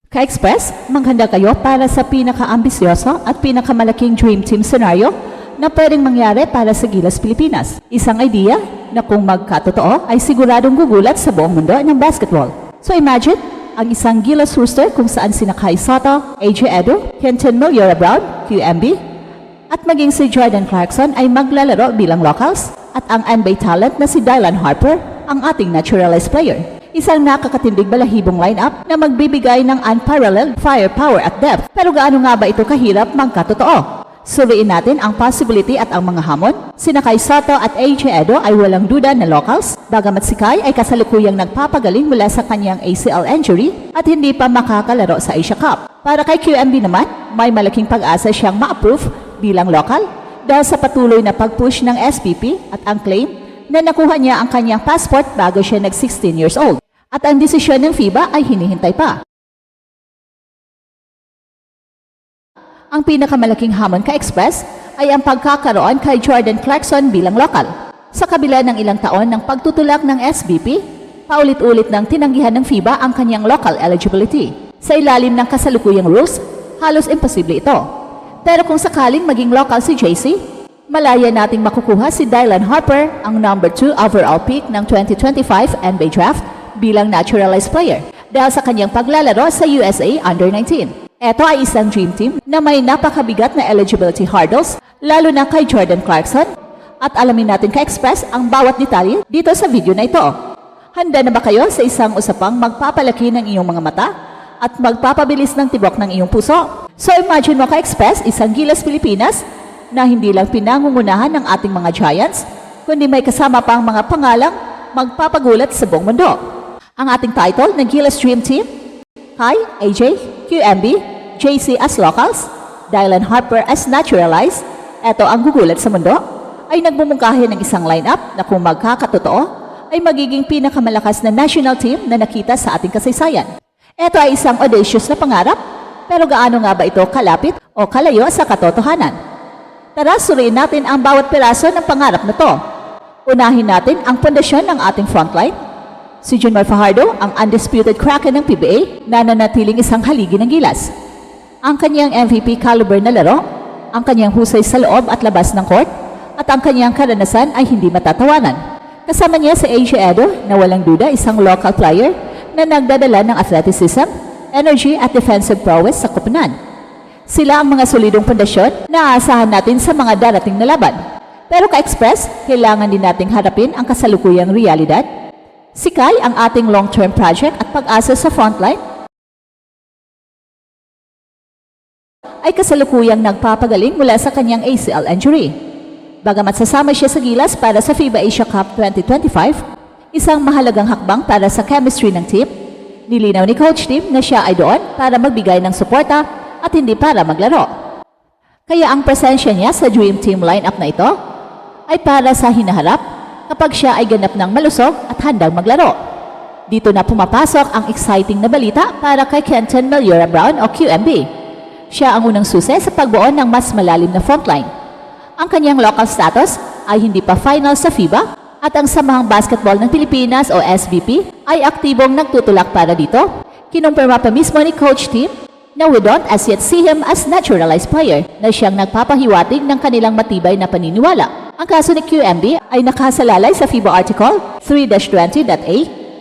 Ka-Express, maghanda kayo para sa pinaka-ambisyoso at pinakamalaking dream team scenario na pwedeng mangyari para sa Gilas Pilipinas. Isang idea na kung magkatotoo ay siguradong gugulat sa buong mundo ng basketball. So imagine, ang isang Gilas roster kung saan sina Kai Sotto, AJ Edu, Kenton Milura-Brown, QMB, at maging si Jordan Clarkson ay maglalaro bilang locals at ang NBA talent na si Dylan Harper, ang ating naturalized player. Isang nakakatindig balahibong lineup na magbibigay ng unparalleled firepower at depth. Pero gaano nga ba ito kahirap magkatotoo? Suriin natin ang possibility at ang mga hamon. Sina Kai Sotto at AJ Edu ay walang duda na locals, bagamat si Kai ay kasalukuyang nagpapagaling mula sa kanyang ACL injury at hindi pa makakalaro sa Asia Cup. Para kay QMB naman, may malaking pag-asa siyang ma-approve bilang local dahil sa patuloy na pag-push ng SPP at ang claim na nakuha niya ang kanyang passport bago siya nag-16 years old. At ang desisyon ng FIBA ay hinihintay pa. Ang pinakamalaking hamon ka-Express ay ang pagkakaroon kay Jordan Clarkson bilang lokal. Sa kabila ng ilang taon ng pagtutulak ng SBP, paulit-ulit ng tinanggihan ng FIBA ang kanyang local eligibility. Sa ilalim ng kasalukuyang rules, halos imposible ito. Pero kung sakaling maging local si JC, malaya nating makukuha si Dylan Harper, ang number 2 overall pick ng 2025 NBA Draft bilang naturalized player dahil sa kanyang paglalaro sa USA Under-19. Ito ay isang dream team na may napakabigat na eligibility hurdles lalo na kay Jordan Clarkson at alamin natin ka-Express ang bawat detalye dito sa video na ito. Handa na ba kayo sa isang usapang magpapalaki ng iyong mga mata at magpapabilis ng tibok ng iyong puso? So imagine mo ka-Express isang Gilas Pilipinas na hindi lang pinangungunahan ng ating mga giants, kundi may kasama pang mga pangalang magpapagulat sa buong mundo. Ang ating title ng Gilas Dream Team, Kai, AJ, QMB, JC as locals, Dylan Harper as naturalized, eto ang gugulat sa mundo, ay nagmumungkahi ng isang lineup na kung magkakatotoo, ay magiging pinakamalakas na national team na nakita sa ating kasaysayan. Ito ay isang audacious na pangarap, pero gaano nga ba ito kalapit o kalayo sa katotohanan? Tara, suriin natin ang bawat piraso ng pangarap na to. Unahin natin ang pundasyon ng ating frontline. Si Junmar Fajardo, ang undisputed Kraken ng PBA, na nanatiling isang haligi ng Gilas. Ang kanyang MVP caliber na laro, ang kanyang husay sa loob at labas ng court, at ang kanyang karanasan ay hindi matatawanan. Kasama niya si AJ Edu na walang duda isang local player na nagdadala ng athleticism, energy at defensive prowess sa koponan. Sila ang mga solidong pundasyon na aasahan natin sa mga darating na laban. Pero ka-Express, kailangan din nating harapin ang kasalukuyang realidad. Si Kai ang ating long-term project at pag-asa sa frontline ay kasalukuyang nagpapagaling mula sa kanyang ACL injury. Bagamat sasama siya sa Gilas para sa FIBA Asia Cup 2025, isang mahalagang hakbang para sa chemistry ng team, nilinaw ni Coach Tim na siya ay doon para magbigay ng suporta at hindi para maglaro. Kaya ang presensya niya sa Dream Team lineup na ito ay para sa hinaharap kapag siya ay ganap ng malusog at handang maglaro. Dito na pumapasok ang exciting na balita para kay Kenton Milura-Brown o QMB. Siya ang unang susi sa pagbuo ng mas malalim na frontline. Ang kanyang local status ay hindi pa final sa FIBA at ang Samahang Basketball ng Pilipinas o SBP ay aktibong nagtutulak para dito. Kinumpirma pa mismo ni Coach Tim na we don't as yet see him as naturalized player na siyang nagpapahiwatig ng kanilang matibay na paniniwala. Ang kaso ni QMB ay nakasalalay sa FIBA Article 3-20.a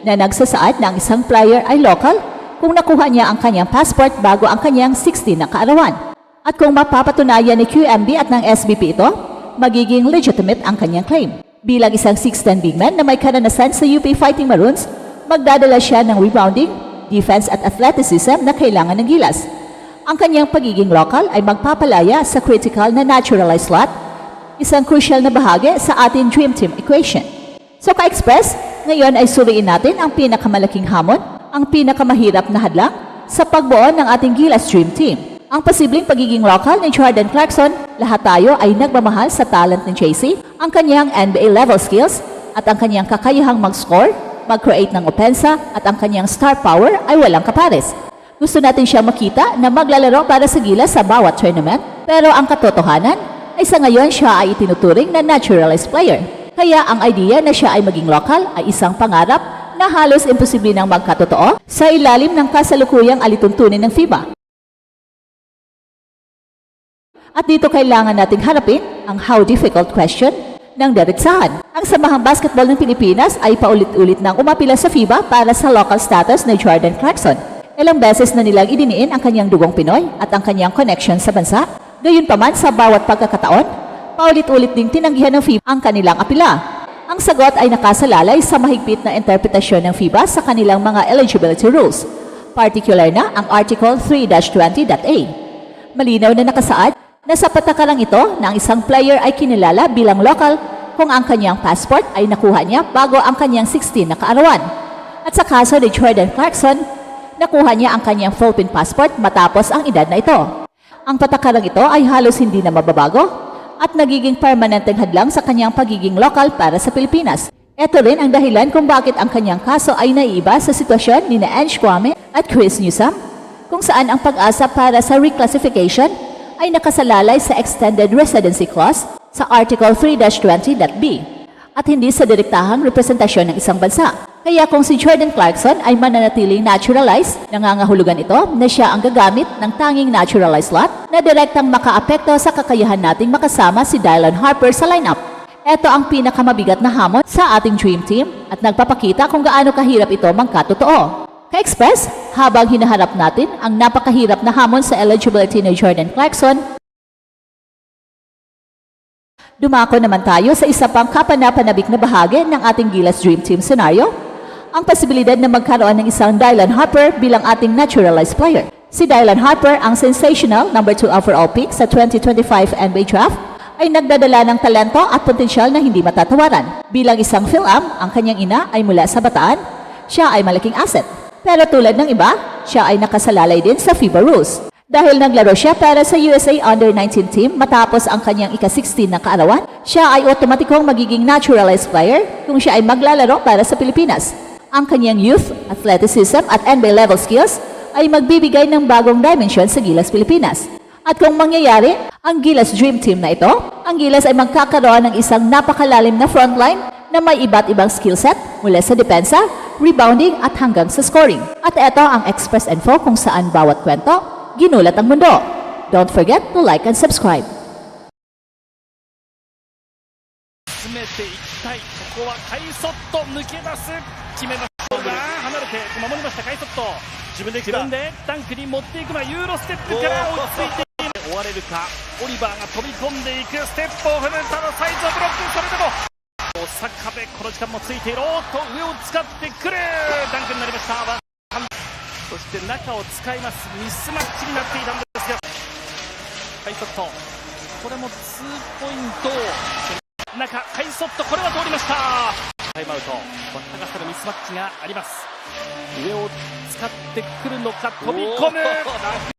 na nagsasaad na ang isang player ay local kung nakuha niya ang kanyang passport bago ang kanyang 16 na kaarawan. At kung mapapatunayan ni QMB at ng SBP ito, magiging legitimate ang kanyang claim. Bilang isang 6'10 big man na may karanasan sa UP Fighting Maroons, magdadala siya ng rebounding, defense at athleticism na kailangan ng Gilas. Ang kanyang pagiging local ay magpapalaya sa critical na naturalized slot, isang crucial na bahagi sa ating Dream Team equation. So ka-Express, ngayon ay suriin natin ang pinakamalaking hamon, ang pinakamahirap na hadlang sa pagbuo ng ating Gilas Dream Team. Ang posibleng pagiging local ni Jordan Clarkson, lahat tayo ay nagmamahal sa talent ni JC, ang kanyang NBA level skills, at ang kanyang kakayahang mag-score, mag-create ng opensa, at ang kanyang star power ay walang kapares. Gusto natin siya makita na maglalaro para sa Gilas sa bawat tournament, pero ang katotohanan ay sa ngayon siya ay itinuturing na naturalized player. Kaya ang idea na siya ay maging local ay isang pangarap na halos imposible nang magkatotoo sa ilalim ng kasalukuyang alituntunin ng FIBA. At dito kailangan nating harapin ang how difficult question ng diretsahan. Ang Samahang Basketball ng Pilipinas ay paulit-ulit nang umapila sa FIBA para sa local status ni Jordan Clarkson. Ilang beses na nilang idiniin ang kanyang dugong Pinoy at ang kanyang connection sa bansa. Gayunpaman sa bawat pagkakataon, paulit-ulit ding tinanggihan ng FIBA ang kanilang apila. Ang sagot ay nakasalalay sa mahigpit na interpretasyon ng FIBA sa kanilang mga eligibility rules, particular na ang Article 3-20.a. Malinaw na nakasaad na sa patakaran ito na ang isang player ay kinilala bilang local kung ang kanyang passport ay nakuha niya bago ang kanyang 16 na kaarawan. At sa kaso ni Jordan Clarkson, nakuha niya ang kanyang Philippine passport matapos ang edad na ito. Ang patakarang ito ay halos hindi na mababago at nagiging permanenteng hadlang sa kanyang pagiging local para sa Pilipinas. Ito rin ang dahilan kung bakit ang kanyang kaso ay naiiba sa sitwasyon ni Ange Kwame at Chris Newsome, kung saan ang pag-asa para sa reclassification ay nakasalalay sa Extended Residency Clause sa Article 3-20.b at hindi sa direktahang representasyon ng isang bansa. Kaya kung si Jordan Clarkson ay mananatiling naturalized, nangangahulugan ito na siya ang gagamit ng tanging naturalized slot na direktang makaapekto sa kakayahan nating makasama si Dylan Harper sa lineup. Ito ang pinakamabigat na hamon sa ating Dream Team at nagpapakita kung gaano kahirap ito magkatotoo. Ka-Express, habang hinaharap natin ang napakahirap na hamon sa eligibility ni Jordan Clarkson, dumako naman tayo sa isa pang kapanapanabik na bahagi ng ating Gilas Dream Team scenario, ang posibilidad na magkaroon ng isang Dylan Harper bilang ating naturalized player. Si Dylan Harper, ang sensational number 2 overall pick sa 2025 NBA Draft, ay nagdadala ng talento at potensyal na hindi matatawaran. Bilang isang Phil-Am, ang kanyang ina ay mula sa Bataan, siya ay malaking asset. Pero tulad ng iba, siya ay nakasalalay din sa FIBA rules. Dahil naglaro siya para sa USA Under-19 team matapos ang kanyang ika-16 na kaarawan, siya ay otomatikong magiging naturalized player kung siya ay maglalaro para sa Pilipinas. Ang kanyang youth, athleticism at NBA level skills ay magbibigay ng bagong dimension sa Gilas Pilipinas. At kung mangyayari ang Gilas Dream Team na ito, ang Gilas ay magkakaroon ng isang napakalalim na frontline na may iba't ibang skill set mula sa depensa, rebounding at hanggang sa scoring. At ito ang Express Info kung saan bawat kwento, ginulat ang mundo. Don't forget to like and subscribe. 詰めていきたい。ここはカイソット抜け出す。決めました。離れて守りましたカイソット。自分でダンクに持っていくのはユーロステップから落ち着いて終われるか。オリバーが飛び込んでいくステップを踏むただサイズをブロック。それでも坂部この時間もついている。おっと上を使ってくる。ダンクになりました。そして中を使います。ミスマッチになっていたんですがカイソットこれもツーポイント。中カイソットこれは通りました。タイムアウト。高さのミスマッチがあります。上を使ってくるのか飛び込む。